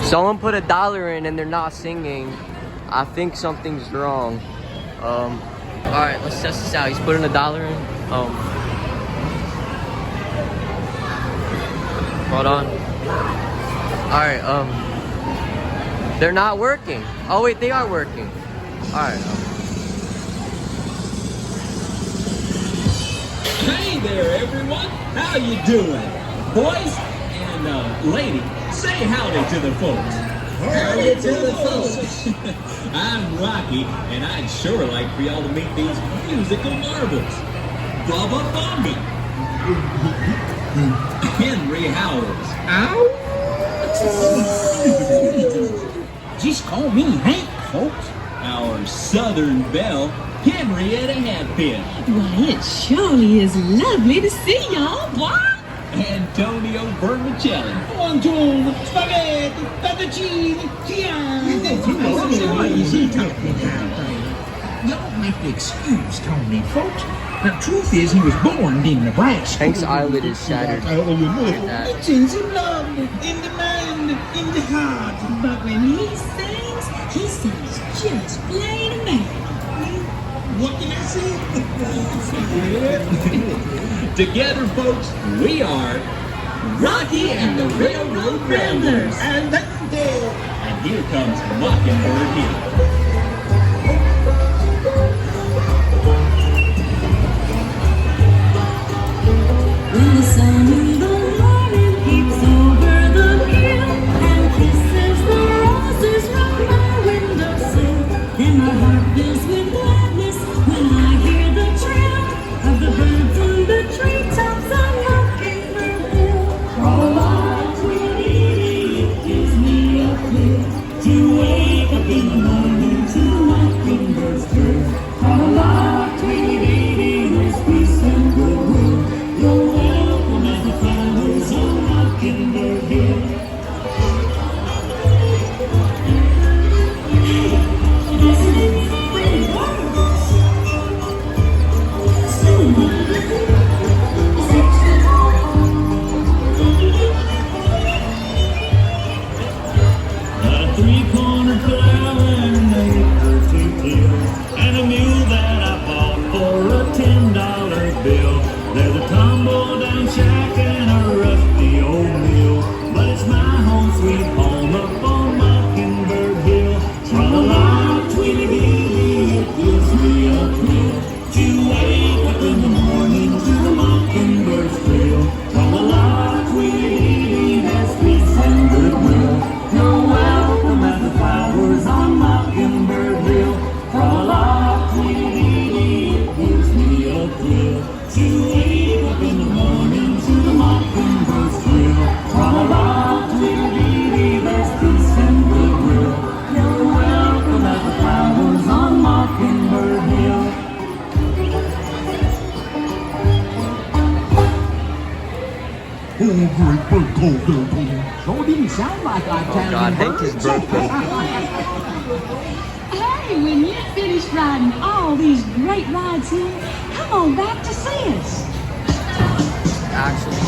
Someone put $1 in and they're not singing. I think something's wrong. Alright, let's test this out. He's putting $1 in. Hold on. Alright, they're not working. Oh wait, they are working. Alright. Hey there, everyone. How you doing? Boys and lady, say howdy to the folks. Howdy to the folks. I'm Rocky, and I'd sure like for y'all to meet these musical marvels. Bubba Bumby. Henry Howells. Just call me Hank, folks. Our Southern Belle, Henrietta Hatfield. Why, it surely is lovely to see y'all, boy. Antonio Vermicelli. Buongiorno, spaghetti, fettuccine, What is he talking about? Y'all have to excuse Tony, folks. The truth is, he was born in Nebraska. Hank's eyelid is shattered. Look at that. It's in the love, in the mind, in the heart. But when he sings just plain amazing. What can I say? Together, folks, we are Rocky and the Railroad Ramblers. And that's there. And here comes Mockingbird Hill. When the sun in the morning peeps over the hill and kisses the roses from my windowsill, and my heart fills with gladness when I hear the trill of the birds in the treetops on Mockingbird Hill. Oh, Tweety, it gives me a thrill to wake up in the morning to Mockingbird's trill. Oh, Tweety, there's peace and goodwill. You're welcome as the flowers on Mockingbird Hill. A three-cornered flower and an acre to kill, and a mule that I bought for a $10 bill. There's a tumble-down shack and a rusty old mill, but it's my home sweet home up on Mockingbird Hill. Tra-la-la, Tweety-dee, it gives me a thrill to wake up in the morning to the Mockingbird's trill. Tra-la-la, Tweety-dee, there's peace and goodwill. You're welcome as the flowers on Mockingbird Hill. Tra-la-la, Tweety-dee, it gives me a thrill to wake up in the morning to the Mockingbird's trill. Tra-la-la, Tweety-dee, there's peace and goodwill. You're welcome as the flowers on Mockingbird Hill. Oh, great bird called there, sure didn't sound like Oh God, Hank is birthday. Hey, when you finish riding all these great rides here, come on back to see us. Actually,